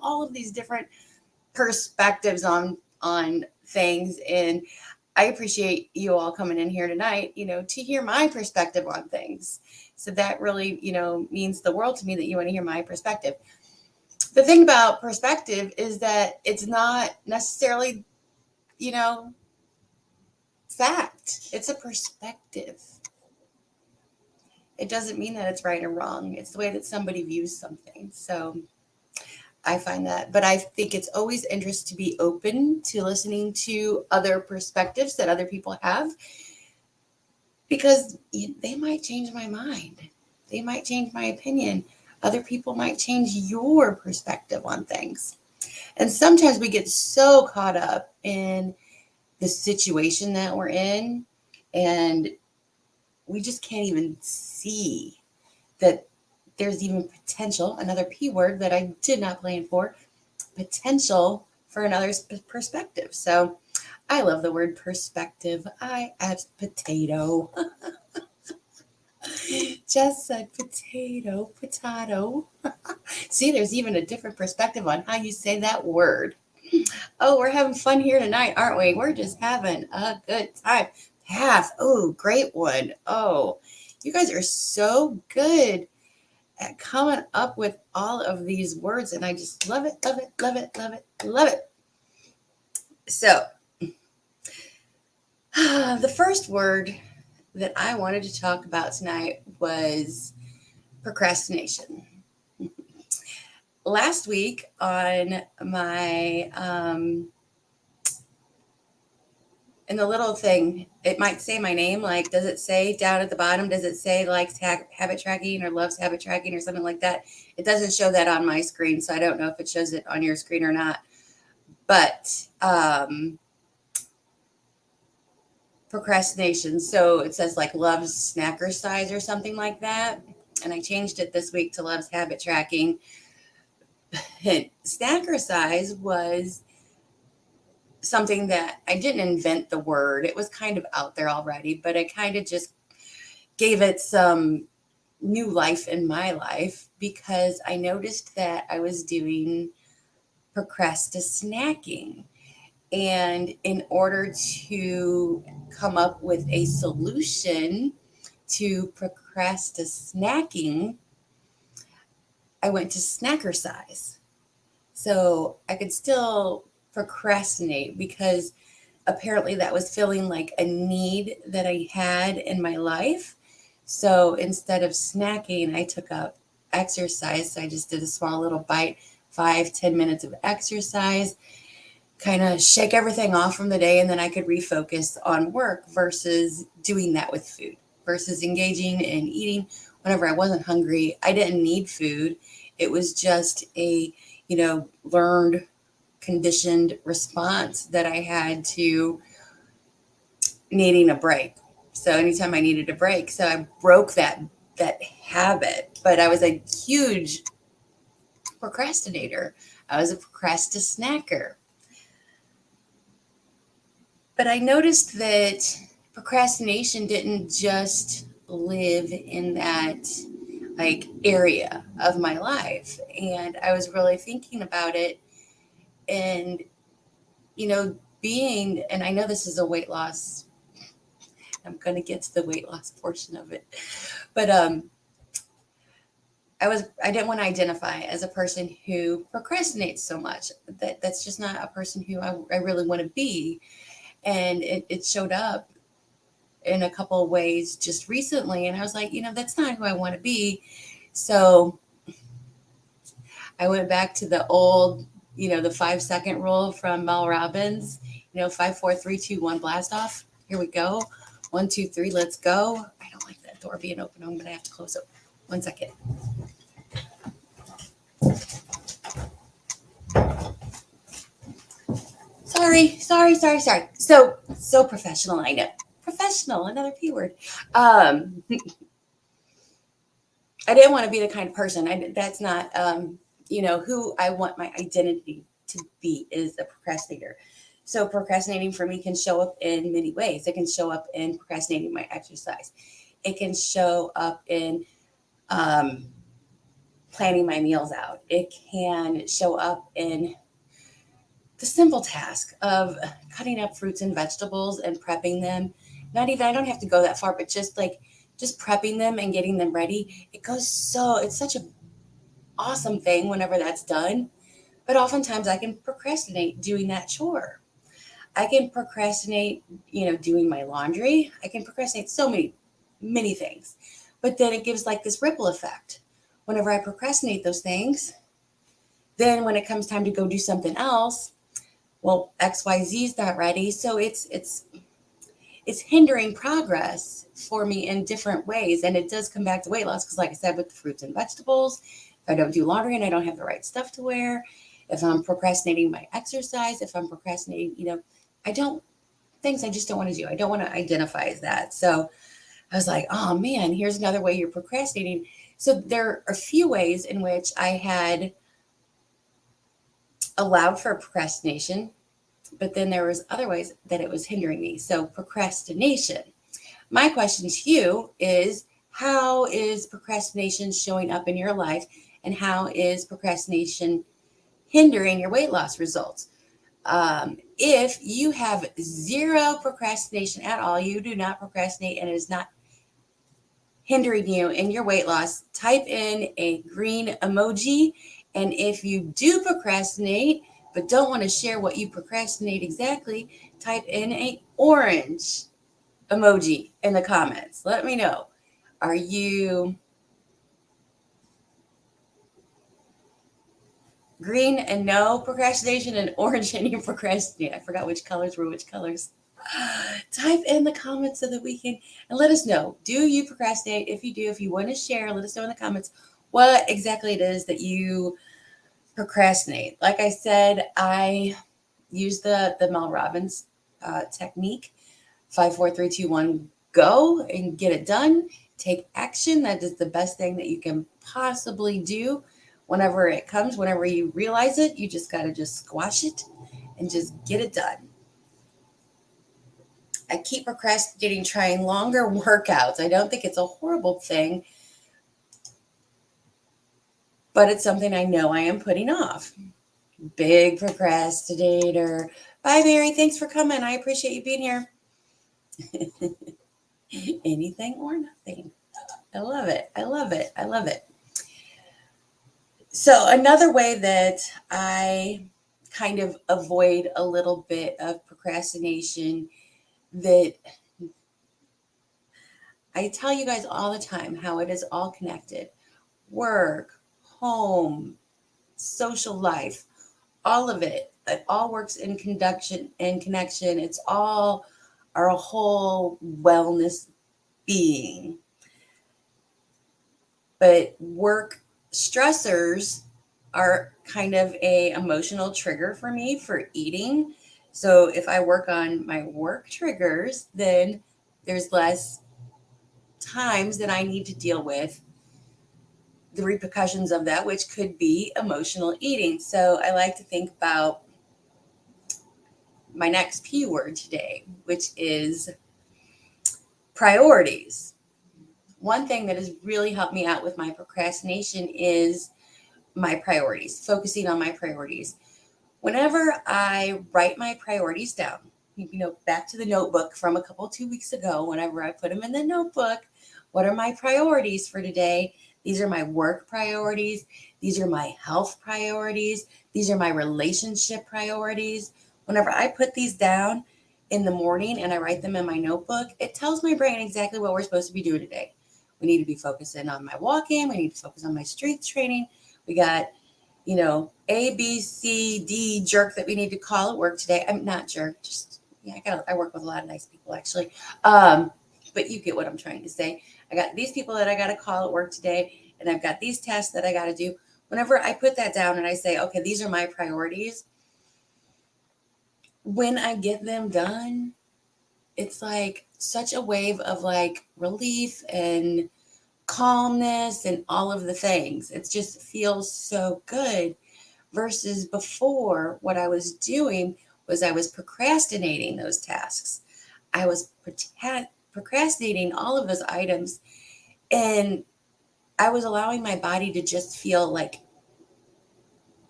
all of these different perspectives on things. And I appreciate you all coming in here tonight, to hear my perspective on things. So that really, means the world to me that you want to hear my perspective. The thing about perspective is that it's not necessarily, you know, fact. It's a perspective. It doesn't mean that it's right or wrong. It's the way that somebody views something. So I find that, but I think it's always interest to be open to listening to other perspectives that other people have, because they might change my mind. They might change my opinion. Other people might change your perspective on things. And sometimes we get so caught up in the situation that we're in, and we just can't even see that there's even potential, another P word that I did not plan for, potential for another's perspective. So I love the word perspective. I add potato. Just said potato. See, there's even a different perspective on how you say that word. Oh, we're having fun here tonight, aren't we? We're just having a good time. Path. Oh, great one. Oh, you guys are so good at coming up with all of these words, and I just love it, love it, love it, love it, love it. So, the first word that I wanted to talk about tonight was procrastination. Last week on my in the little thing, it might say my name. Like, does it say down at the bottom? Does it say likes habit tracking or loves habit tracking or something like that? It doesn't show that on my screen, so I don't know if it shows it on your screen or not. But procrastination. So it says like loves snacker size or something like that. And I changed it this week to loves habit tracking. Snacker size was something that I didn't invent the word. It was kind of out there already, but I kind of just gave it some new life in my life because I noticed that I was doing procrastinacking. And in order to come up with a solution to procrastinating, I went to snacker size. So I could still procrastinate because apparently that was feeling like a need that I had in my life. So instead of snacking, I took up exercise. So I just did a small little bite, 5-10 minutes of exercise, kind of shake everything off from the day, and then I could refocus on work versus doing that with food, versus engaging in eating whenever I wasn't hungry. I didn't need food. It was just a, learned, conditioned response that I had to needing a break. So anytime I needed a break, so I broke that habit. But I was a huge procrastinator. I was a procrastinacker. But I noticed that procrastination didn't just live in that like area of my life. And I was really thinking about it and, being, and I know this is a weight loss, I'm going to get to the weight loss portion of it, but I didn't want to identify as a person who procrastinates so much. That's just not a person who I really want to be. And it showed up in a couple of ways just recently. And I was like, that's not who I want to be. So I went back to the old, the 5-second rule from Mel Robbins, 5, 4, 3, 2, 1, blast off. Here we go. 1, 2, 3, let's go. I don't like that door being open. I'm going to have to close it. 1 second. Sorry. So professional, I know. Professional, another P word. I didn't want to be the kind of person. That's not, who I want my identity to be is a procrastinator. So procrastinating for me can show up in many ways. It can show up in procrastinating my exercise. It can show up in planning my meals out. It can show up in the simple task of cutting up fruits and vegetables and prepping them. Not even, I don't have to go that far, but just prepping them and getting them ready. It's such an awesome thing whenever that's done. But oftentimes I can procrastinate doing that chore. I can procrastinate, doing my laundry. I can procrastinate so many things. But then it gives like this ripple effect. Whenever I procrastinate those things, then when it comes time to go do something else, well, XYZ is not ready. So it's hindering progress for me in different ways. And it does come back to weight loss because, like I said, with the fruits and vegetables, if I don't do laundry and I don't have the right stuff to wear, if I'm procrastinating my exercise, if I'm procrastinating, I don't, things I just don't want to do. I don't want to identify as that. So I was like, oh man, here's another way you're procrastinating. So there are a few ways in which I had allowed for procrastination, but then there was other ways that it was hindering me. So procrastination. My question to you is, how is procrastination showing up in your life, and how is procrastination hindering your weight loss results? If you have zero procrastination at all, you do not procrastinate and it is not hindering you in your weight loss, type in a green emoji. And if you do procrastinate, but don't want to share what you procrastinate exactly, type in a orange emoji in the comments. Let me know. Are you green and no procrastination, and orange and you procrastinate? I forgot which colors were which colors. Type in the comments so that we can, and let us know. Do you procrastinate? If you do, if you want to share, let us know in the comments what exactly it is that you procrastinate. Like I said, I use the Mel Robbins technique. 5, 4, 3, 2, 1, go and get it done. Take action. That is the best thing that you can possibly do. Whenever it comes, whenever you realize it, you just got to just squash it and just get it done. I keep procrastinating trying longer workouts. I don't think it's a horrible thing, but it's something I know I am putting off. Big procrastinator. Bye, Mary. Thanks for coming. I appreciate you being here. Anything or nothing. I love it. I love it. I love it. So another way that I kind of avoid a little bit of procrastination, that I tell you guys all the time how it is all connected. Work, home, social life, all of it. It all works in connection. It's all our whole wellness being. But work stressors are kind of a emotional trigger for me for eating. So if I work on my work triggers, then there's less times that I need to deal with the repercussions of that, which could be emotional eating. So I like to think about my next P word today, which is priorities. One thing that has really helped me out with my procrastination is my priorities, focusing on my priorities. Whenever I write my priorities down, back to the notebook from 2 weeks ago, whenever I put them in the notebook, what are my priorities for today? These are my work priorities. These are my health priorities. These are my relationship priorities. Whenever I put these down in the morning and I write them in my notebook, it tells my brain exactly what we're supposed to be doing today. We need to be focusing on my walking. We need to focus on my strength training. We got, A, B, C, D jerk that we need to call at work today. I'm not jerk, just, I work with a lot of nice people actually. But you get what I'm trying to say. I got these people that I got to call at work today, and I've got these tasks that I got to do. Whenever I put that down and I say, okay, these are my priorities, when I get them done, it's like such a wave of like relief and calmness and all of the things. It just feels so good versus before. What I was doing was I was procrastinating those tasks. I was procrastinating all of those items. And I was allowing my body to just feel like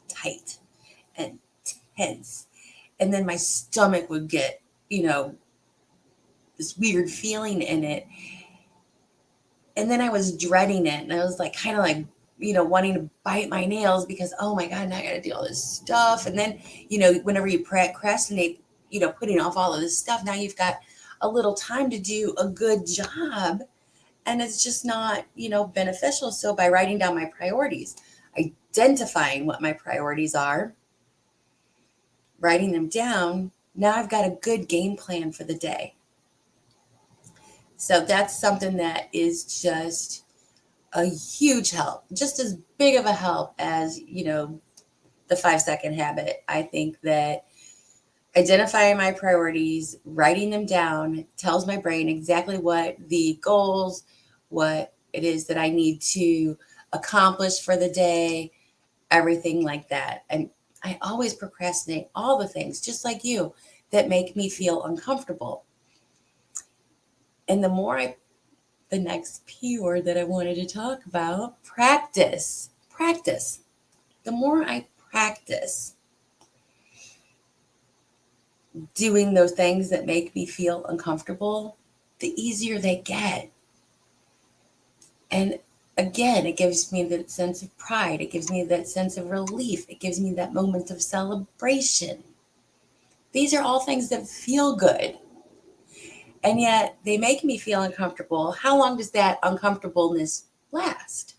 tight and tense. And then my stomach would get, this weird feeling in it. And then I was dreading it. And I was like, kind of like, wanting to bite my nails because, oh my God, now I got to do all this stuff. And then, whenever you procrastinate, putting off all of this stuff, now you've got a little time to do a good job. And it's just not, beneficial. So by writing down my priorities, identifying what my priorities are, writing them down, now I've got a good game plan for the day. So that's something that is just a huge help, just as big of a help as, the 5-second habit. I think that identifying my priorities, writing them down, tells my brain exactly what the goals, what it is that I need to accomplish for the day, everything like that. And I always procrastinate all the things, just like you, that make me feel uncomfortable. And the next P word that I wanted to talk about, practice. Practice. The more I practice doing those things that make me feel uncomfortable, the easier they get. And again, it gives me that sense of pride. It gives me that sense of relief. It gives me that moment of celebration. These are all things that feel good. And yet they make me feel uncomfortable. How long does that uncomfortableness last?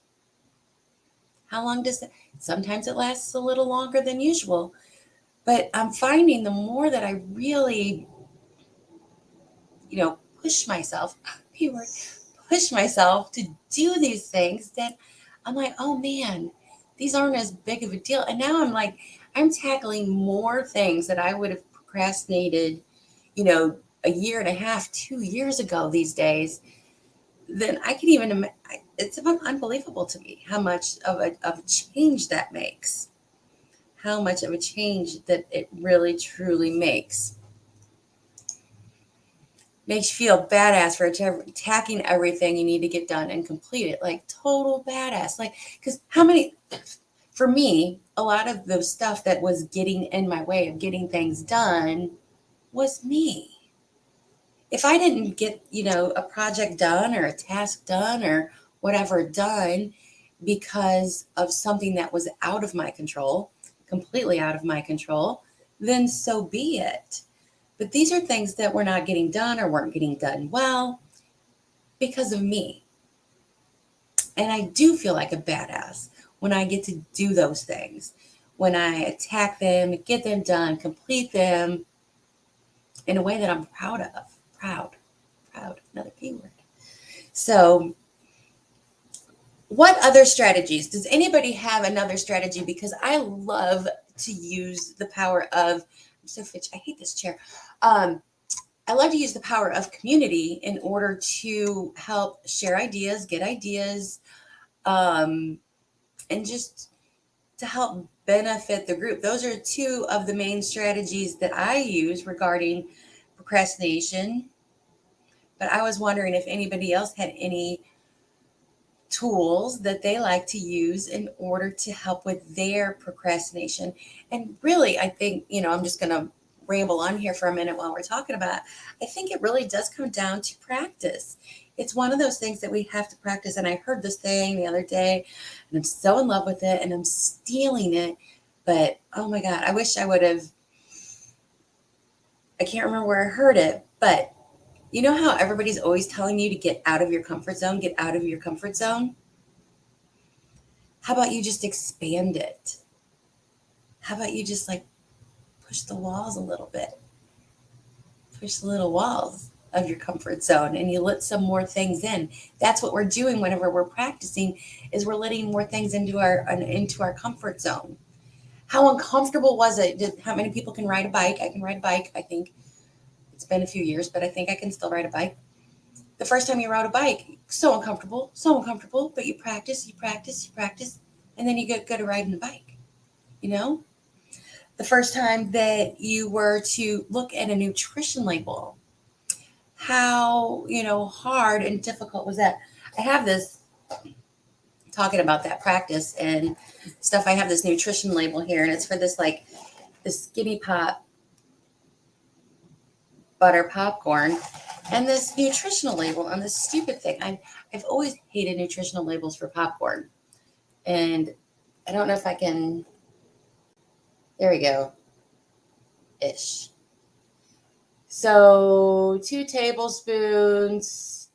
How long does that? Sometimes it lasts a little longer than usual. But I'm finding the more that I really, push myself, push myself to do these things, that I'm like, oh man, these aren't as big of a deal. And now I'm like, I'm tackling more things that I would have procrastinated, a year and a half, 2 years ago these days, then I can even, it's unbelievable to me how much of a change that makes, how much of a change that it really truly makes. Makes you feel badass for attacking everything you need to get done and complete it, like total badass. Like, because for me, a lot of the stuff that was getting in my way of getting things done was me. If I didn't get, a project done or a task done or whatever done because of something that was out of my control, completely out of my control, then so be it. But these are things that were not getting done or weren't getting done well because of me. And I do feel like a badass when I get to do those things, when I attack them, get them done, complete them in a way that I'm proud of. Proud, another P word. So, what other strategies? Does anybody have another strategy? Because I love to use the power of, I'm so fidgety, I hate this chair. I love to use the power of community in order to help share ideas, get ideas, and just to help benefit the group. Those are two of the main strategies that I use regarding procrastination. But I was wondering if anybody else had any tools that they like to use in order to help with their procrastination. And really, I think, I'm just going to ramble on here for a minute while we're talking about it. I think it really does come down to practice. It's one of those things that we have to practice. And I heard this thing the other day, and I'm so in love with it, and I'm stealing it. But, oh my God, I wish I would have. I can't remember where I heard it, but you know how everybody's always telling you to get out of your comfort zone, get out of your comfort zone? How about you just expand it? How about you just like push the walls a little bit? Push the little walls of your comfort zone and you let some more things in. That's what we're doing whenever we're practicing, is we're letting more things into our comfort zone. How uncomfortable was it? How many people can ride a bike? I can ride a bike. I think it's been a few years, but I think I can still ride a bike. The first time you rode a bike, so uncomfortable, but you practice, and then you get good at riding a bike. The first time that you were to look at a nutrition label, how, hard and difficult was that? I have this talking about that practice and stuff, I have this nutrition label here, and it's for this Skinny Pop butter popcorn, and this nutritional label on this stupid thing. I've always hated nutritional labels for popcorn, and I don't know if I can. There we go. Ish. So 2 tablespoons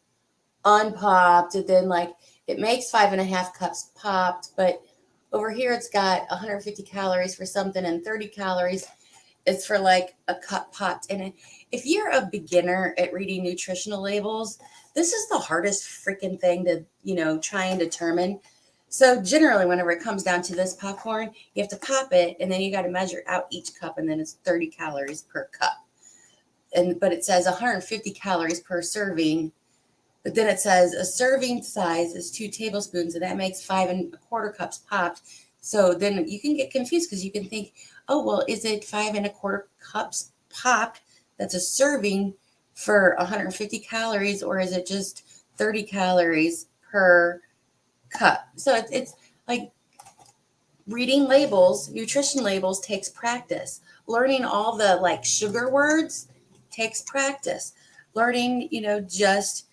unpopped, and then like it makes 5.5 cups popped, but over here it's got 150 calories for something and 30 calories. It's for like a cup popped. And if you're a beginner at reading nutritional labels, this is the hardest freaking thing to, try and determine. So generally, whenever it comes down to this popcorn, you have to pop it, and then you got to measure out each cup, and then it's 30 calories per cup. But it says 150 calories per serving. But then it says a serving size is 2 tablespoons, and that makes 5.25 cups popped. So then you can get confused because you can think, oh, well, is it 5.25 cups popped? That's a serving for 150 calories, or is it just 30 calories per cup? So it's like reading labels, nutrition labels takes practice. Learning all the like sugar words takes practice. Learning, just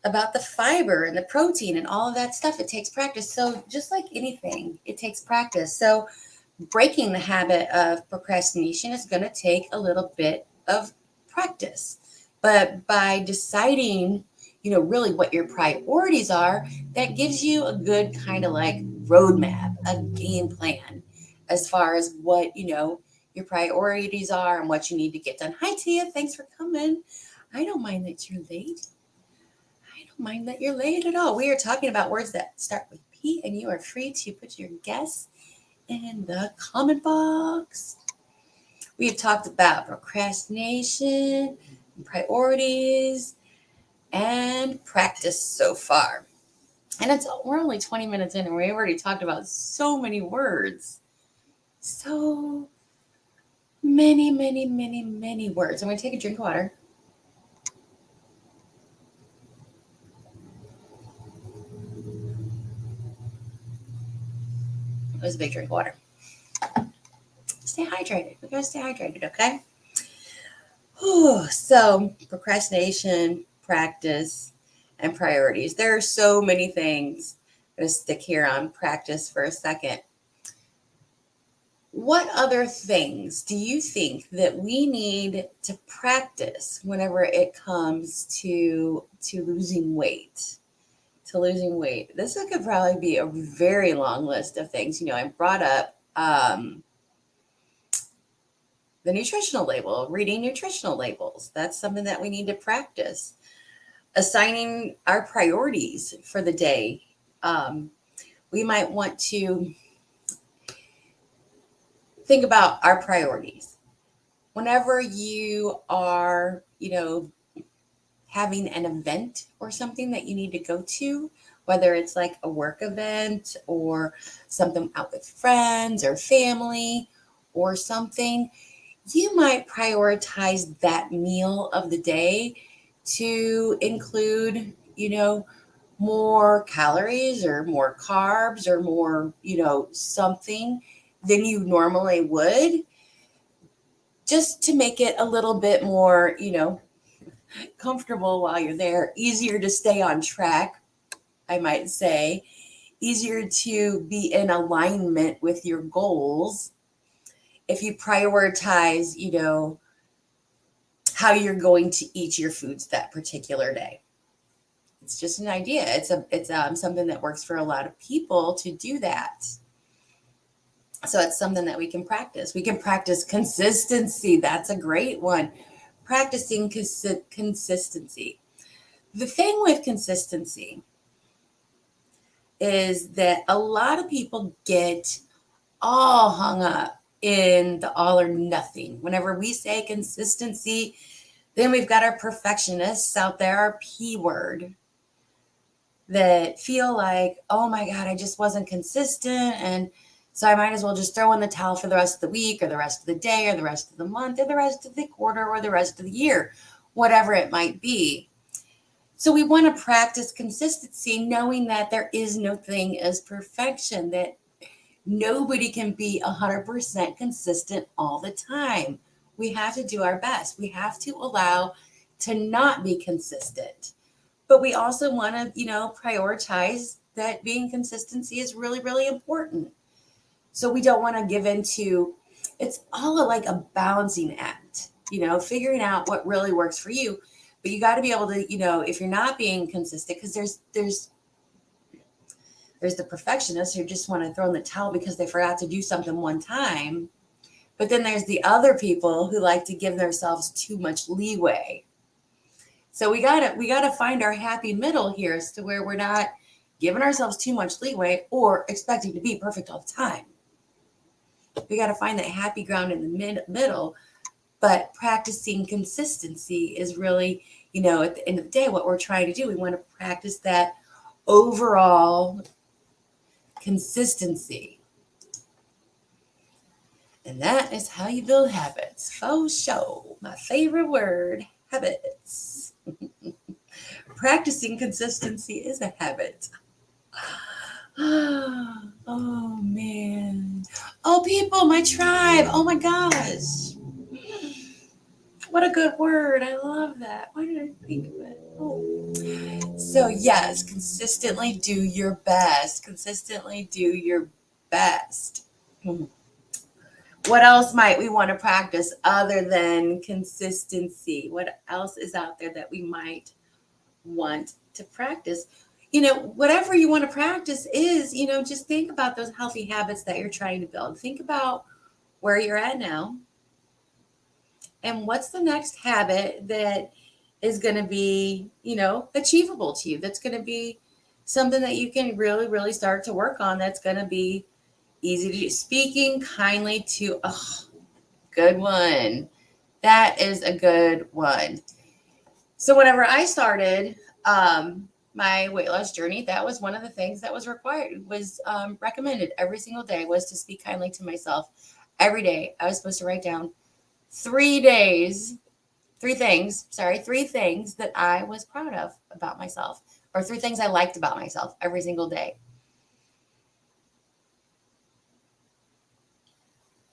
about the fiber and the protein and all of that stuff, it takes practice. So just like anything, it takes practice. So breaking the habit of procrastination is going to take a little bit of practice. But by deciding, really what your priorities are, that gives you a good kind of like roadmap, a game plan as far as what, your priorities are and what you need to get done. Hi, Tia. Thanks for coming. I don't mind that you're late. Mind that you're late at all. We are talking about words that start with P, and you are free to put your guess in the comment box. We have talked about procrastination, priorities, and practice so far. And we're only 20 minutes in, and we've already talked about so many words. So many, many, many, many words. I'm going to take a drink of water. It was a big drink of water. Stay hydrated. We gotta stay hydrated, okay? So procrastination, practice, and priorities. There are so many things. I'm gonna stick here on practice for a second. What other things do you think that we need to practice whenever it comes to losing weight? This could probably be a very long list of things. I brought up the nutritional label, reading nutritional labels. That's something that we need to practice. Assigning our priorities for the day. We might want to think about our priorities. Whenever you are, having an event or something that you need to go to, whether it's like a work event or something out with friends or family or something, you might prioritize that meal of the day to include, more calories or more carbs or more, something than you normally would, just to make it a little bit more, comfortable while you're there, easier to stay on track, I might say, easier to be in alignment with your goals. If you prioritize, how you're going to eat your foods that particular day. It's just an idea. It's something that works for a lot of people to do that. So it's something that we can practice. We can practice consistency. That's a great one. Practicing consistency. The thing with consistency is that a lot of people get all hung up in the all or nothing. Whenever we say consistency, then we've got our perfectionists out there, our P word, that feel like, oh my God, I just wasn't consistent. And so I might as well just throw in the towel for the rest of the week or the rest of the day or the rest of the month or the rest of the quarter or the rest of the year, whatever it might be. So we want to practice consistency, knowing that there is no thing as perfection, that nobody can be 100% consistent all the time. We have to do our best. We have to allow to not be consistent. But we also want to, prioritize that being consistency is really, really important. So we don't want to give into it's all like a balancing act, figuring out what really works for you. But you got to be able to, if you're not being consistent, because there's the perfectionists who just want to throw in the towel because they forgot to do something one time. But then there's the other people who like to give themselves too much leeway. So we gotta find our happy middle here as to where we're not giving ourselves too much leeway or expecting to be perfect all the time. We got to find that happy ground in the middle. But practicing consistency is really, at the end of the day, what we're trying to do. We want to practice that overall consistency. And that is how you build habits. Faux show. My favorite word, habits. Practicing consistency is a habit. Oh, man. Oh, people, my tribe. Oh, my gosh. What a good word. I love that. Why did I think of it? Oh. So, yes, consistently do your best. Consistently do your best. What else might we want to practice other than consistency? What else is out there that we might want to practice? Whatever you want to practice is, just think about those healthy habits that you're trying to build. Think about where you're at now. And what's the next habit that is going to be, achievable to you? That's going to be something that you can really, really start to work on. That's going to be easy to do. Speaking kindly to, good one. That is a good one. So whenever I started my weight loss journey, that was one of the things that was required, was recommended every single day, was to speak kindly to myself. Every day I was supposed to write down 3 things that I was proud of about myself, or 3 things I liked about myself every single day.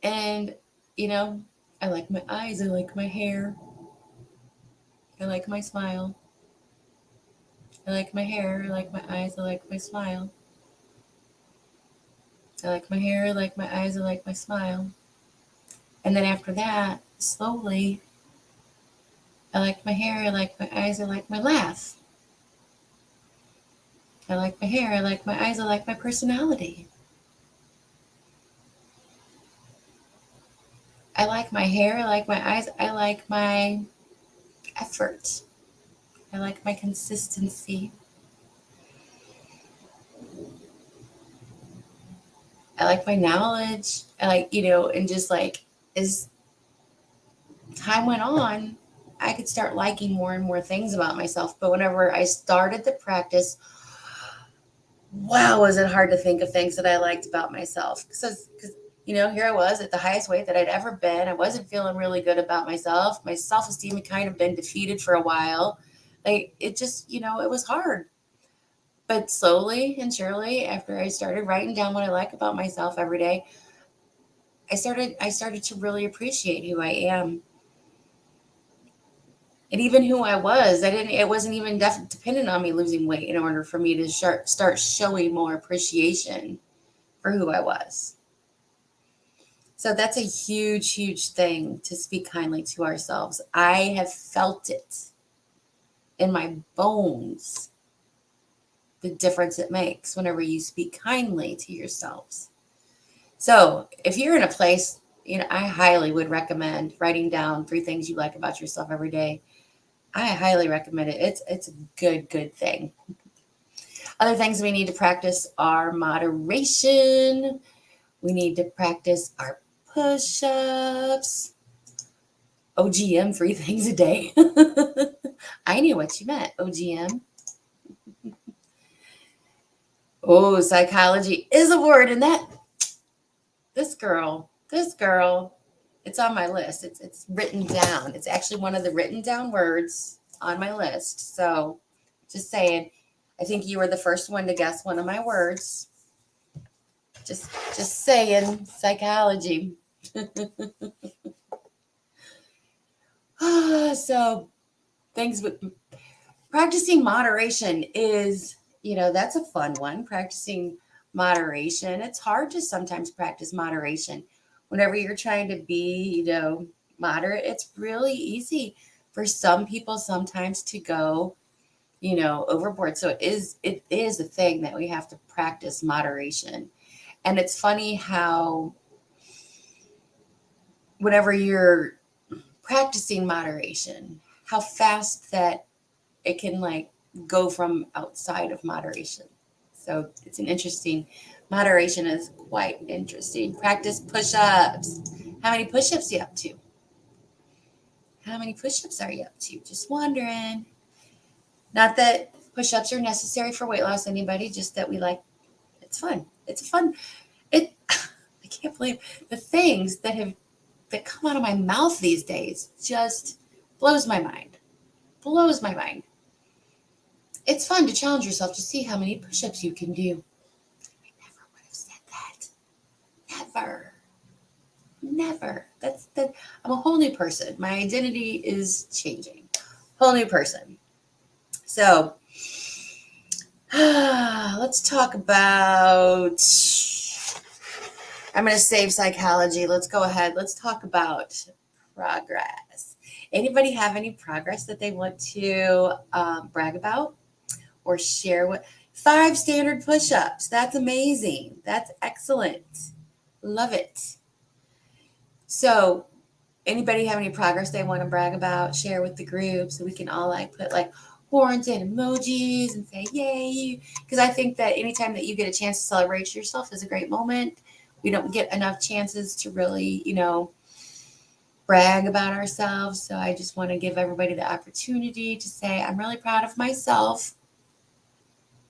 And, I like my eyes, I like my hair, I like my smile. I like my hair, I like my eyes, I like my smile. I like my hair, I like my eyes, I like my smile. And then after that, slowly, I like my hair, I like my eyes, I like my laugh. I like my hair, I like my eyes, I like my personality. I like my hair, I like my eyes, I like my effort. I like my consistency. I like my knowledge. I like, and just like as time went on, I could start liking more and more things about myself. But whenever I started the practice, wow, was it hard to think of things that I liked about myself. Because here I was at the highest weight that I'd ever been. I wasn't feeling really good about myself. My self-esteem had kind of been defeated for a while. Like it just, it was hard. But slowly and surely, after I started writing down what I like about myself every day, I started to really appreciate who I am. And even who I was. It wasn't even dependent on me losing weight in order for me to start showing more appreciation for who I was. So that's a huge, huge thing, to speak kindly to ourselves. I have felt it in my bones, the difference it makes whenever you speak kindly to yourselves. So if you're in a place, I highly would recommend writing down 3 things you like about yourself every day. I highly recommend it. It's a good thing. Other things we need to practice are moderation. We need to practice our push-ups. OGM, 3 things a day. I knew what you meant, OGM. Oh, psychology is a word, and this girl, it's on my list. It's written down. It's actually one of the written down words on my list. So Just saying. I think you were the first one to guess one of my words. Just saying, psychology. So things with practicing moderation is, that's a fun one. Practicing moderation. It's hard to sometimes practice moderation. Whenever you're trying to be, moderate, it's really easy for some people sometimes to go, overboard. So it is a thing that we have to practice moderation. And it's funny how whenever you're practicing moderation, how fast that it can like go from outside of moderation. So it's an interesting, moderation is quite interesting. Practice push-ups. How many push-ups are you up to? How many push-ups are you up to? Just wondering. Not that push-ups are necessary for weight loss, anybody, just that we like, it's fun. It's fun. I can't believe the things that come out of my mouth these days just blows my mind. Blows my mind. It's fun to challenge yourself to see how many push-ups you can do. I never would have said that. Never. Never. I'm a whole new person. My identity is changing. Whole new person. So let's talk about, I'm going to save psychology. Let's go ahead. Let's talk about progress. Anybody have any progress that they want to brag about or share? 5 standard push-ups. That's amazing. That's excellent. Love it. So anybody have any progress they want to brag about, share with the group so we can all like put like horns and emojis and say yay? Because I think that anytime that you get a chance to celebrate yourself is a great moment. We don't get enough chances to really, brag about ourselves. So I just want to give everybody the opportunity to say, I'm really proud of myself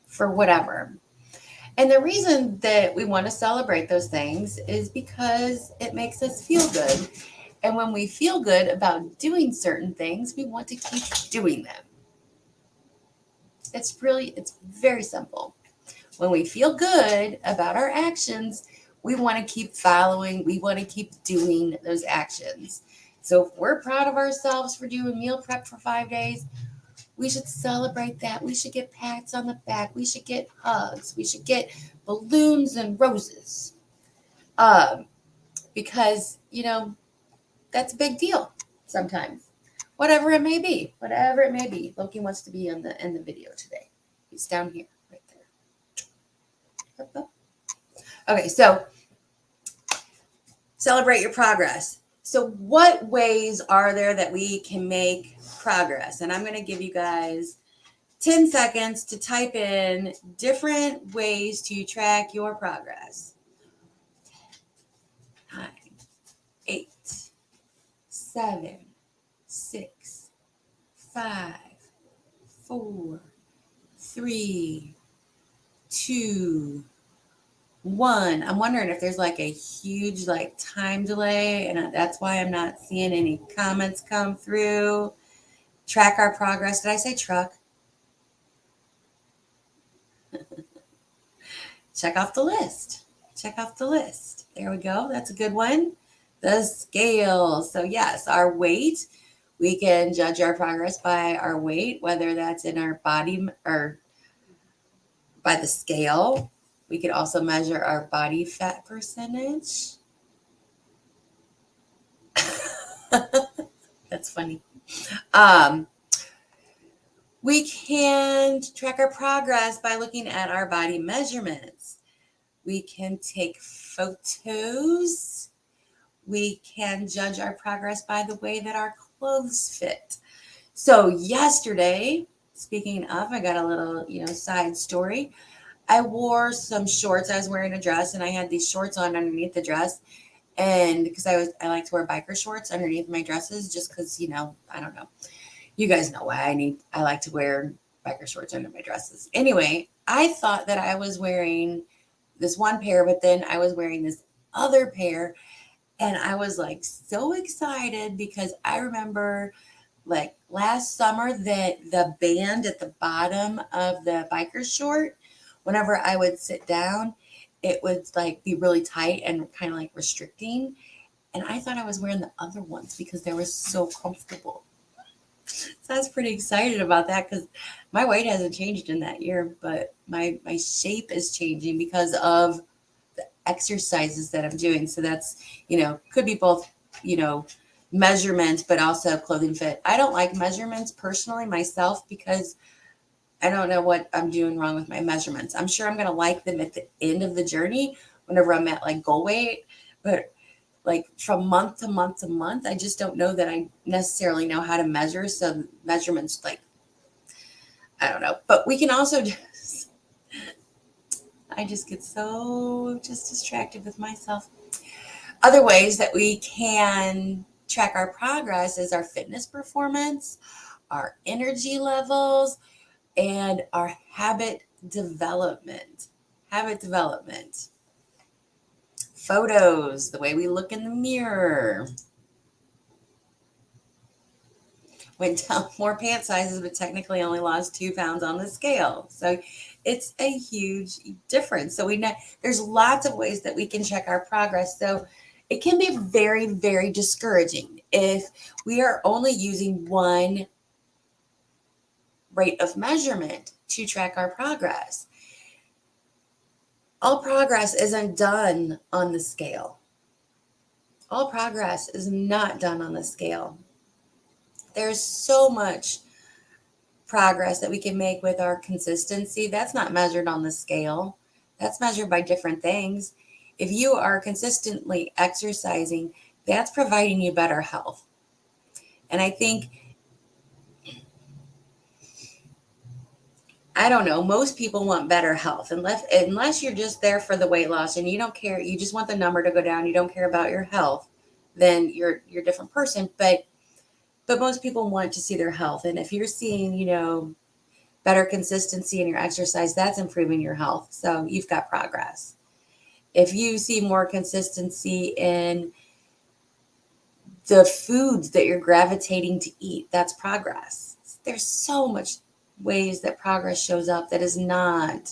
for whatever. And the reason that we want to celebrate those things is because it makes us feel good. And when we feel good about doing certain things, we want to keep doing them. It's very simple. When we feel good about our actions, we want to keep following, we want to keep doing those actions. So if we're proud of ourselves for doing meal prep for 5 days, we should celebrate that. We should get pats on the back. We should get hugs. We should get balloons and roses. Because, that's a big deal sometimes. Whatever it may be. Loki wants to be in the video today. He's down here, right there. Okay, so celebrate your progress. So what ways are there that we can make progress? And I'm going to give you guys 10 seconds to type in different ways to track your progress. 9, 8, 7, 6, 5, 4, 3, 2, 1. I'm wondering if there's like a huge like time delay, and that's why I'm not seeing any comments come through. Track our progress. Did I say truck? Check off the list. There we go. That's a good one. The scale. So yes, our weight. We can judge our progress by our weight, whether that's in our body or by the scale. We could also measure our body fat percentage. That's funny. We can track our progress by looking at our body measurements. We can take photos. We can judge our progress by the way that our clothes fit. So yesterday, speaking of, I got a little, side story. I wore some shorts. I was wearing a dress and I had these shorts on underneath the dress. And because I like to wear biker shorts underneath my dresses just because, I don't know. You guys know why I like to wear biker shorts under my dresses. Anyway, I thought that I was wearing this one pair, but then I was wearing this other pair. And I was like so excited because I remember like last summer, the band at the bottom of the biker short, whenever I would sit down, it would like be really tight and kind of like restricting. And I thought I was wearing the other ones because they were so comfortable. So I was pretty excited about that because my weight hasn't changed in that year, but my shape is changing because of the exercises that I'm doing. So that's, could be both, measurements, but also clothing fit. I don't like measurements personally myself because I don't know what I'm doing wrong with my measurements. I'm sure I'm going to like them at the end of the journey whenever I'm at like goal weight, but like from month to month to month, I just don't know that I necessarily know how to measure. So measurements, like, I don't know, but we can also just, I just get so just distracted with myself. Other ways that we can track our progress is our fitness performance, our energy levels, and our habit development. Habit development. Photos, the way we look in the mirror. Went down more pant sizes, but technically only lost 2 pounds on the scale. So it's a huge difference. So we know there's lots of ways that we can check our progress. So it can be very, very discouraging if we are only using one rate of measurement to track our progress. All progress isn't done on the scale. All progress is not done on the scale. There's so much progress that we can make with our consistency. That's not measured on the scale. That's measured by different things. If you are consistently exercising, that's providing you better health. And I think, I don't know, most people want better health unless you're just there for the weight loss and you don't care, you just want the number to go down, you don't care about your health, then you're a different person. But most people want to see their health. And if you're seeing, better consistency in your exercise, that's improving your health. So you've got progress. If you see more consistency in the foods that you're gravitating to eat, that's progress. There's so much ways that progress shows up that is not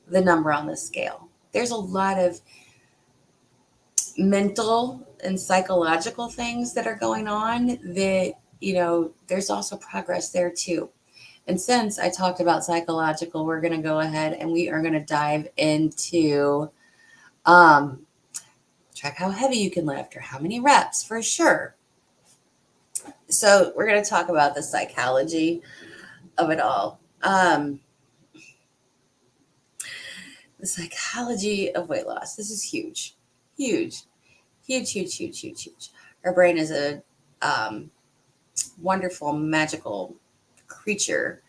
the number on the scale. There's a lot of mental and psychological things that are going on that, there's also progress there too. And since I talked about psychological, we're going to go ahead and we are going to dive into track how heavy you can lift or how many reps for sure. So we're going to talk about the psychology of it all. The psychology of weight loss. This is huge, huge, huge, huge, huge, huge, huge. Our brain is a wonderful, magical creature.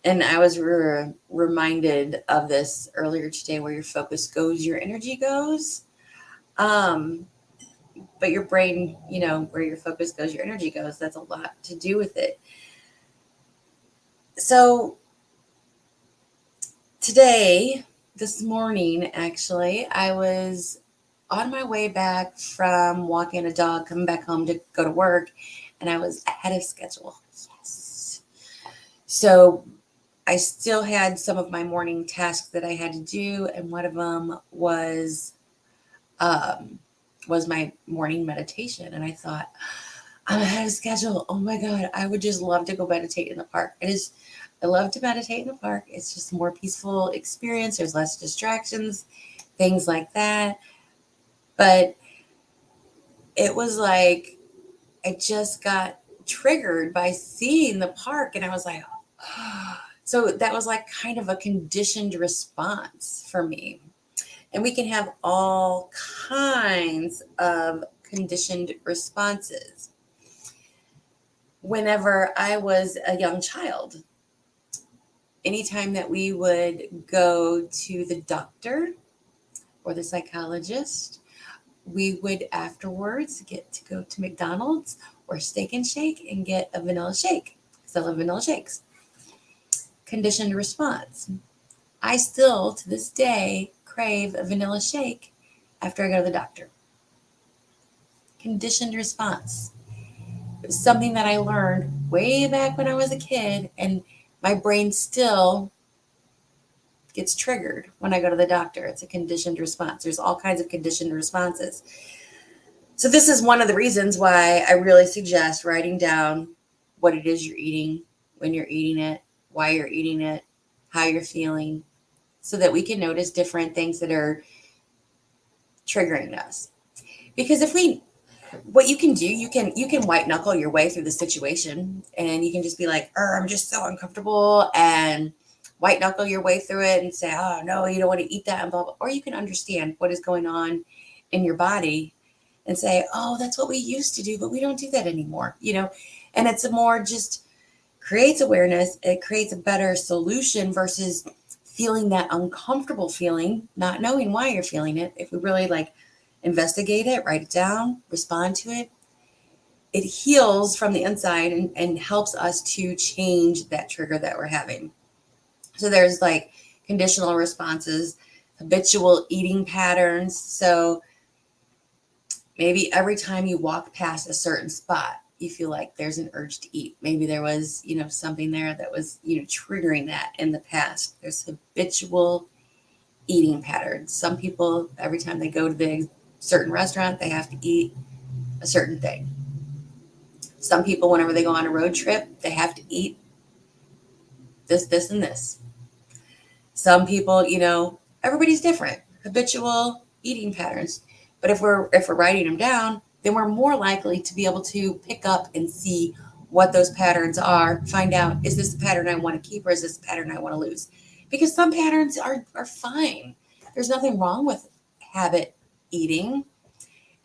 And I was reminded of this earlier today, where your focus goes, your energy goes. But your brain, where your focus goes, your energy goes. That's a lot to do with it. So this morning, actually, I was on my way back from walking a dog, coming back home to go to work, and I was ahead of schedule. Yes. So I still had some of my morning tasks that I had to do, and one of them was my morning meditation. And I thought, I'm ahead of schedule. Oh my God, I would just love to go meditate in the park. I love to meditate in the park. It's just a more peaceful experience. There's less distractions, things like that. But it was like I just got triggered by seeing the park, and I was like, oh. So that was like kind of a conditioned response for me. And we can have all kinds of conditioned responses. Whenever I was a young child, anytime that we would go to the doctor or the psychologist, we would afterwards get to go to McDonald's or Steak and Shake and get a vanilla shake, because I love vanilla shakes. Conditioned response. I still, to this day, crave a vanilla shake after I go to the doctor. Conditioned response. It was something that I learned way back when I was a kid, and my brain still gets triggered when I go to the doctor. It's a conditioned response. There's all kinds of conditioned responses. So this is one of the reasons why I really suggest writing down what it is you're eating, when you're eating it, why you're eating it, how you're feeling, so that we can notice different things that are triggering us. Because if we what you can do, you can white knuckle your way through the situation, and you can just be like, I'm just so uncomfortable, and white knuckle your way through it and say, oh no, you don't want to eat that, and blah, blah. Or you can understand what is going on in your body and say, oh, that's what we used to do, but we don't do that anymore, and it's a more just creates awareness. It creates a better solution versus feeling that uncomfortable feeling, not knowing why you're feeling it. If we really investigate it, write it down, respond to it, it heals from the inside and helps us to change that trigger that we're having. So there's conditional responses, habitual eating patterns. So maybe every time you walk past a certain spot, you feel like there's an urge to eat. Maybe there was, something there that was, triggering that in the past. There's habitual eating patterns. Some people, every time they go to the certain restaurant, they have to eat a certain thing. Some people, whenever they go on a road trip, they have to eat this, this, and this. Some people, everybody's different. Habitual eating patterns. But if we're writing them down, then we're more likely to be able to pick up and see what those patterns are, find out, is this the pattern I want to keep, or is this the pattern I want to lose? Because some patterns are fine. There's nothing wrong with habit eating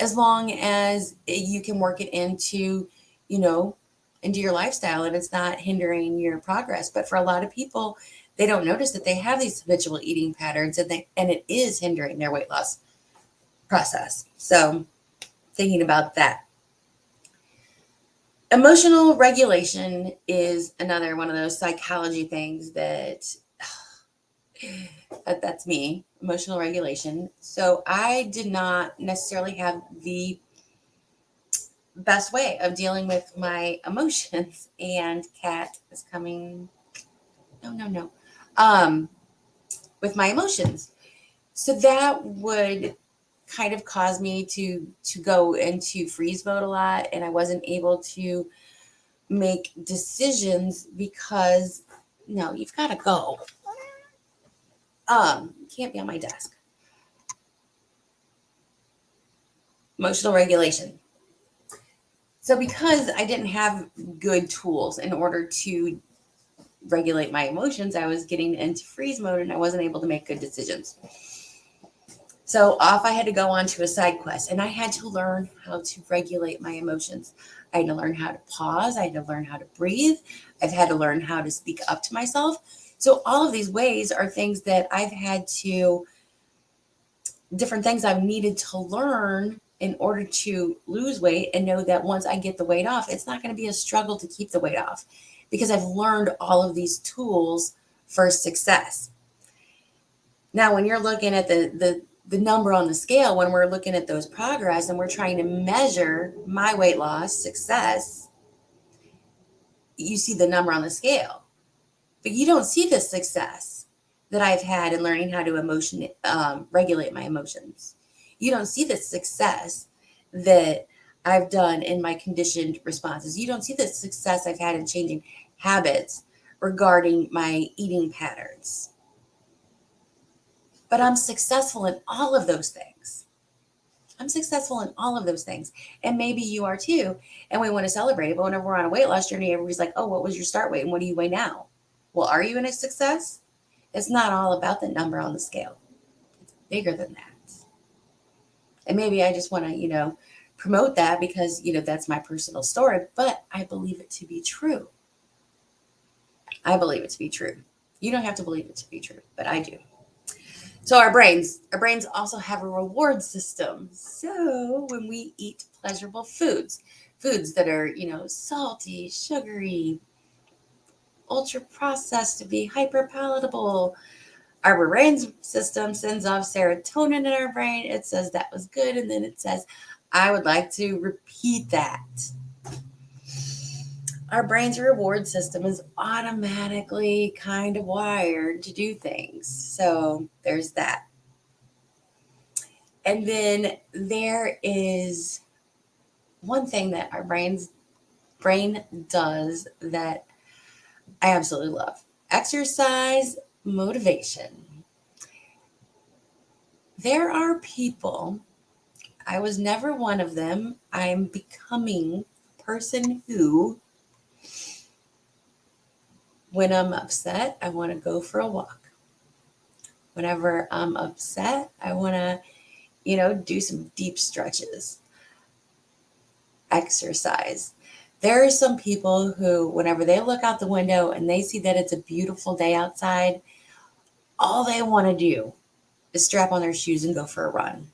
as long as you can work it into your lifestyle and it's not hindering your progress. But for a lot of people, they don't notice that they have these habitual eating patterns, and it is hindering their weight loss process. So thinking about that. Emotional regulation is another one of those psychology things that's me, emotional regulation. So I did not necessarily have the best way of dealing with my emotions. And Kat is coming. No. With my emotions. So that would kind of cause me to go into freeze mode a lot, and I wasn't able to make decisions because no, you've got to go. Can't be on my desk. Emotional regulation. So because I didn't have good tools in order to regulate my emotions, I was getting into freeze mode and I wasn't able to make good decisions. So off I had to go on to a side quest, and I had to learn how to regulate my emotions. I had to learn how to pause. I had to learn how to breathe. I've had to learn how to speak up to myself. So all of these ways are things that I've had to, different things I've needed to learn in order to lose weight and know that once I get the weight off, it's not going to be a struggle to keep the weight off because I've learned all of these tools for success. Now, when you're looking at the number on the scale, when we're looking at those progress and we're trying to measure my weight loss success, you see the number on the scale, but you don't see the success that I've had in learning how to regulate my emotions. You don't see the success that I've done in my conditioned responses. You don't see the success I've had in changing habits regarding my eating patterns. But I'm successful in all of those things. I'm successful in all of those things. And maybe you are too. And we want to celebrate it. But whenever we're on a weight loss journey, everybody's like, oh, what was your start weight? And what do you weigh now? Well, are you in a success? It's not all about the number on the scale. It's bigger than that. And maybe I just want to, promote that because, that's my personal story. But I believe it to be true. I believe it to be true. You don't have to believe it to be true, but I do. So our brains also have a reward system. So when we eat pleasurable foods that are, salty, sugary, ultra processed to be hyper palatable, our brain system sends off serotonin in our brain. It says that was good. And then it says, I would like to repeat that. Our brain's reward system is automatically kind of wired to do things. So there's that. And then there is one thing that our brain does that I absolutely love. Exercise motivation. There are people, I was never one of them. I'm becoming a person who, when I'm upset, I want to go for a walk. Whenever I'm upset, I want to, do some deep stretches, exercise. There are some people who, whenever they look out the window and they see that it's a beautiful day outside, all they want to do is strap on their shoes and go for a run.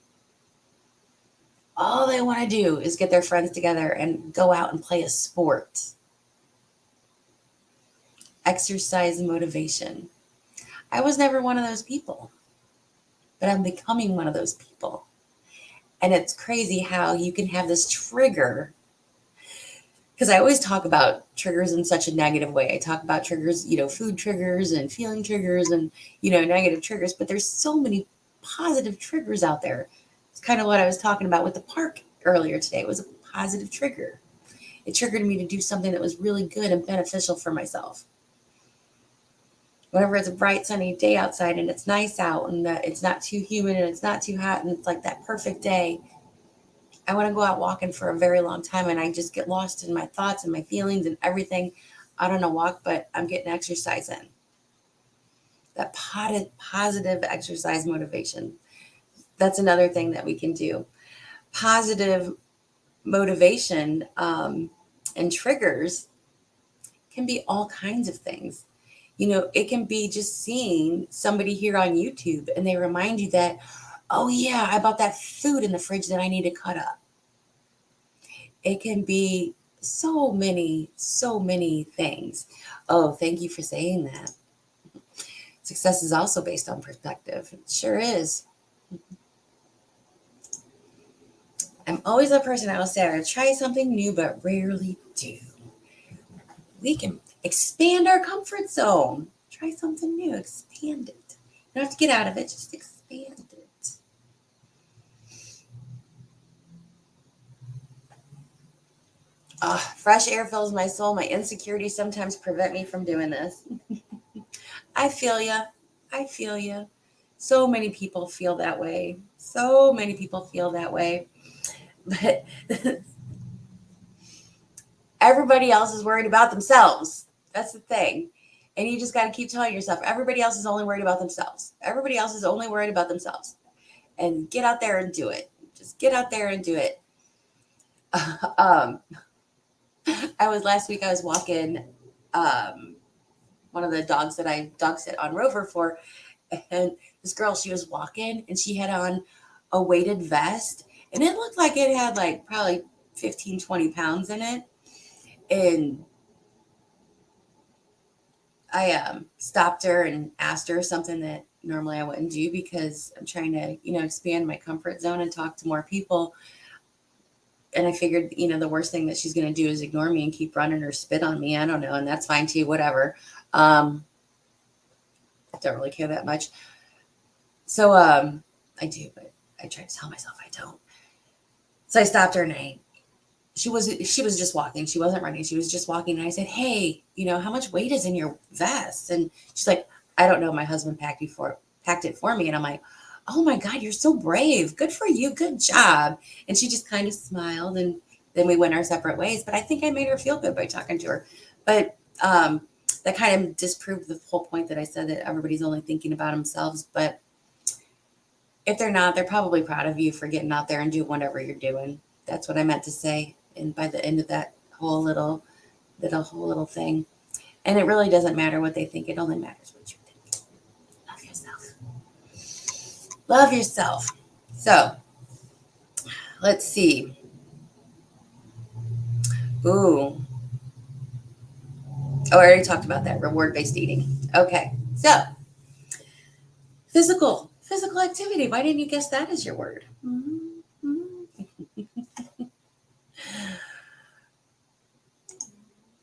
All they want to do is get their friends together and go out and play a sport. Exercise motivation. I was never one of those people, but I'm becoming one of those people. And it's crazy how you can have this trigger, because I always talk about triggers in such a negative way. I talk about triggers, food triggers and feeling triggers and, negative triggers, but there's so many positive triggers out there. It's kind of what I was talking about with the park earlier today. It was a positive trigger. It triggered me to do something that was really good and beneficial for myself. Whenever it's a bright sunny day outside and it's nice out and it's not too humid and it's not too hot and it's like that perfect day, I want to go out walking for a very long time and I just get lost in my thoughts and my feelings and everything out on a walk, but I'm getting exercise in. That positive exercise motivation. That's another thing that we can do. Positive motivation and triggers can be all kinds of things. It can be just seeing somebody here on YouTube and they remind you that, oh yeah, I bought that food in the fridge that I need to cut up. It can be so many things. Oh, thank you for saying that. Success is also based on perspective. It sure is. I'm always a person, I will say, I try something new, but rarely do. We can expand our comfort zone. Try something new, expand it. You don't have to get out of it, just expand it. Fresh air fills my soul. My insecurities sometimes prevent me from doing this. I feel ya. I feel ya. So many people feel that way. So many people feel that way. But everybody else is worried about themselves. That's the thing. And you just got to keep telling yourself, everybody else is only worried about themselves. Everybody else is only worried about themselves. And get out there and do it. Just get out there and do it. Last week, I was walking one of the dogs that I dog sit on Rover for. And this girl, she was walking and she had on a weighted vest. And it looked like it had like probably 15, 20 pounds in it. And I stopped her and asked her something that normally I wouldn't do because I'm trying to, expand my comfort zone and talk to more people. And I figured, the worst thing that she's going to do is ignore me and keep running or spit on me. I don't know. And that's fine too, whatever. Don't really care that much. So I do, but I try to tell myself I don't. So I stopped her and she was just walking. She wasn't running. She was just walking. And I said, hey, how much weight is in your vest? And she's like, I don't know. My husband packed it for me. And I'm like, oh my God, you're so brave. Good for you. Good job. And she just kind of smiled and then we went our separate ways. But I think I made her feel good by talking to her. But that kind of disproved the whole point that I said that everybody's only thinking about themselves. But if they're not, they're probably proud of you for getting out there and doing whatever you're doing. That's what I meant to say. And by the end of that whole little thing, and it really doesn't matter what they think. It only matters what you think. Love yourself. Love yourself. So let's see. Ooh. Oh, I already talked about that. Reward-based eating. Okay. So physical activity. Why didn't you guess that as your word? Mm-hmm.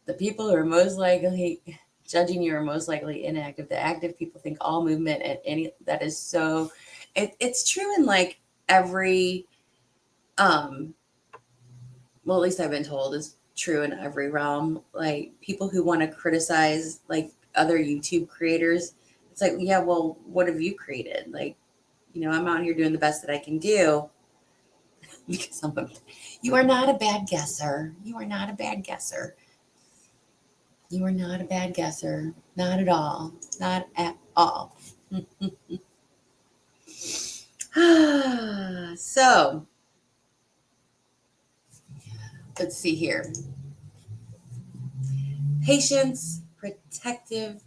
The people who are most likely judging you are most likely inactive. The active people think all movement and any that is so. It's true in like every well, at least I've been told is true in every realm. Like people who want to criticize like other YouTube creators, it's like, yeah, well, what have you created? Like, I'm out here doing the best that I can do because you are not a bad guesser. You are not a bad guesser. You are not a bad guesser. Not at all. Not at all. So, let's see here. Patience, protective,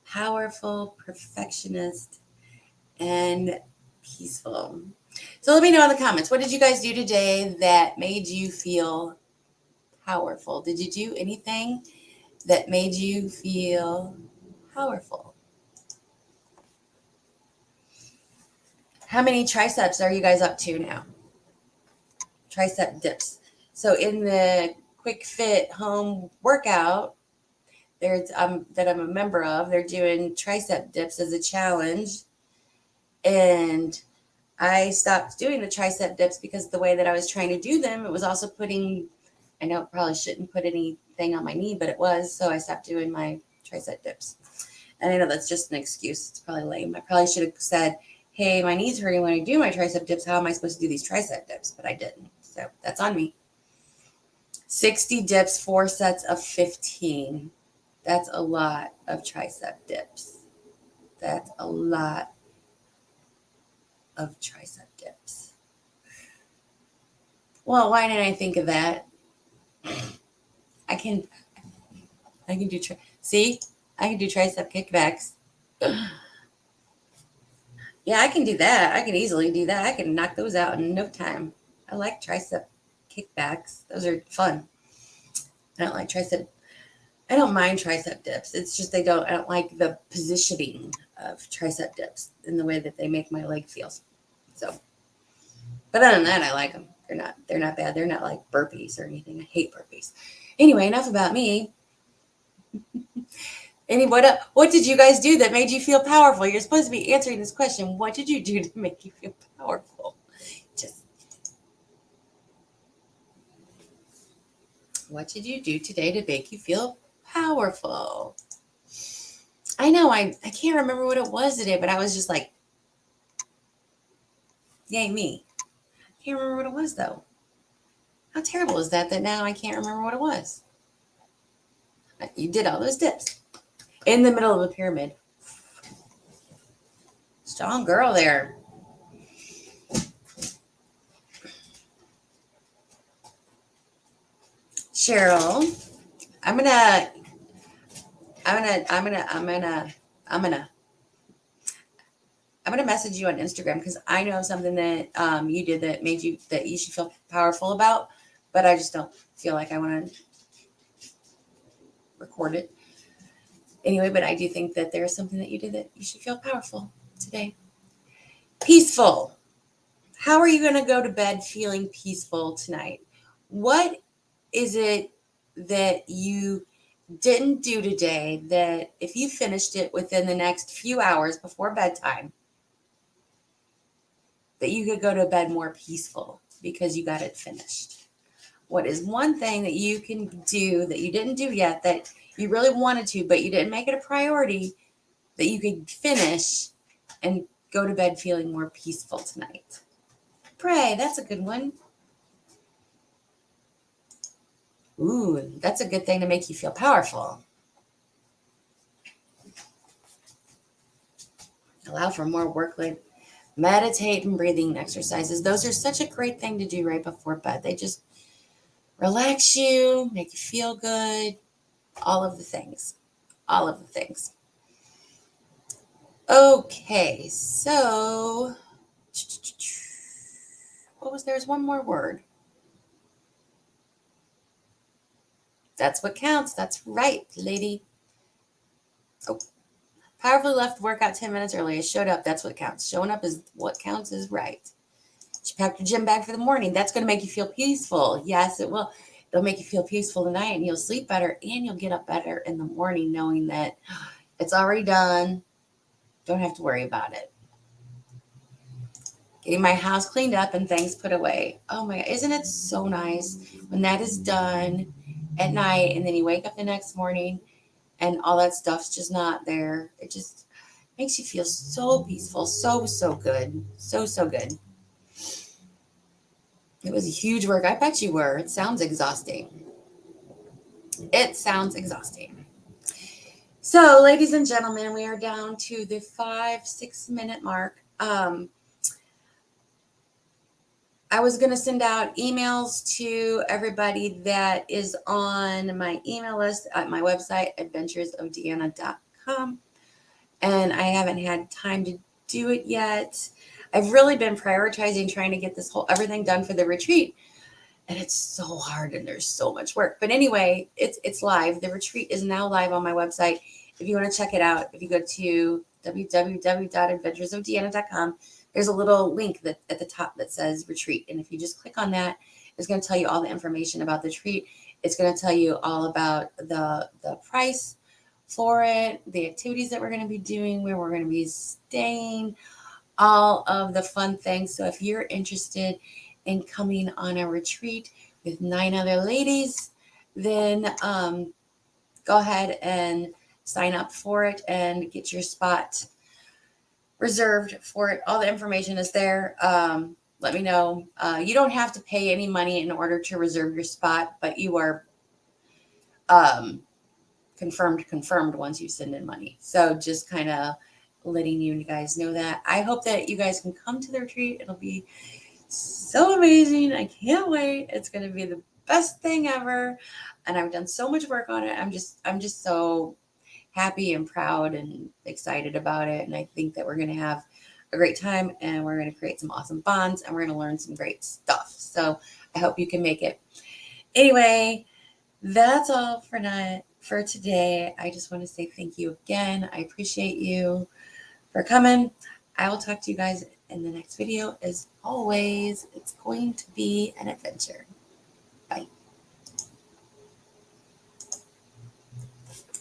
powerful, perfectionist, and peaceful. So let me know in the comments, what did you guys do today that made you feel powerful? Did you do anything that made you feel powerful? How many triceps are you guys up to now? Tricep dips. So in the Quick Fit home workout, there's that I'm a member of, they're doing tricep dips as a challenge. And I stopped doing the tricep dips because the way that I was trying to do them, it was also putting, I know it probably shouldn't put anything on my knee, but it was. So I stopped doing my tricep dips. And I know that's just an excuse. It's probably lame. I probably should have said, hey, my knee's hurting when I do my tricep dips. How am I supposed to do these tricep dips? But I didn't. So that's on me. 60 dips, 4 sets of 15. That's a lot of tricep dips. That's a lot of tricep dips. Well, why didn't I think of that? I can do see? I can do tricep kickbacks. Yeah, I can do that. I can easily do that. I can knock those out in no time. I like tricep kickbacks. Those are fun. I don't like tricep. I don't mind tricep dips. It's just I don't like the positioning of tricep dips in the way that they make my leg feel. So, but other than that, I like them. They're not bad. They're not like burpees or anything. I hate burpees. Anyway, enough about me. What did you guys do that made you feel powerful? You're supposed to be answering this question. What did you do to make you feel powerful? What did you do today to make you feel powerful? I know I can't remember what it was today, but I was just like, yay me. I can't remember what it was though. How terrible is that now I can't remember what it was? You did all those dips in the middle of a pyramid. Strong girl there. Cheryl, I'm gonna message you on Instagram because I know something that you did that made you that you should feel powerful about, but I just don't feel like I want to record it anyway. But I do think that there's something that you did that you should feel powerful today. Peaceful. How are you going to go to bed feeling peaceful tonight? What is it that you didn't do today that if you finished it within the next few hours before bedtime, that you could go to bed more peaceful because you got it finished? What is one thing that you can do that you didn't do yet that you really wanted to, but you didn't make it a priority, that you could finish and go to bed feeling more peaceful tonight? Pray, that's a good one. Ooh, that's a good thing to make you feel powerful. Allow for more work-life. Meditate and breathing exercises. Those are such a great thing to do right before bed. They just relax you, make you feel good, all of the things. All of the things. Okay, so there's one more word. That's what counts. That's right, lady. Oh, powerfully left workout 10 minutes early. I showed up. That's what counts. Showing up is what counts is right. She packed your gym bag for the morning. That's going to make you feel peaceful. Yes, it will. it'll make you feel peaceful tonight, and you'll sleep better, and you'll get up better in the morning knowing that it's already done. Don't have to worry about it. Getting my house cleaned up and things put away. Oh my, isn't it so nice when that is done at night, and then you wake up the next morning and all that stuff's just not there. It just makes you feel so peaceful, so good. So good. It was a huge work. I bet you were. It sounds exhausting. It sounds exhausting. So, ladies and gentlemen, we are down to the 5-6 minute mark. I was going to send out emails to everybody that is on my email list at my website, adventuresofdeanna.com. And I haven't had time to do it yet. I've really been prioritizing trying to get this whole everything done for the retreat. And it's so hard and there's so much work. But anyway, it's live. The retreat is now live on my website. If you want to check it out, if you go to www.adventuresofdeanna.com, there's a little link that at the top that says retreat. And if you just click on that, it's going to tell you all the information about the retreat. It's going to tell you all about the price for it, the activities that we're going to be doing, where we're going to be staying, all of the fun things. So if you're interested in coming on a retreat with 9 other ladies, then go ahead and sign up for it and get your spot reserved for it. All the information is there. Let me know. You don't have to pay any money in order to reserve your spot, but you are confirmed once you send in money. So just kind of letting you guys know that. I hope that you guys can come to the retreat. It'll be so amazing. I can't wait. It's going to be the best thing ever. And I've done so much work on it. I'm just so happy and proud and excited about it. And I think that we're going to have a great time, and we're going to create some awesome bonds, and we're going to learn some great stuff. So I hope you can make it. Anyway, that's all for today. I just want to say thank you again. I appreciate you for coming. I will talk to you guys in the next video. As always, it's going to be an adventure. Bye.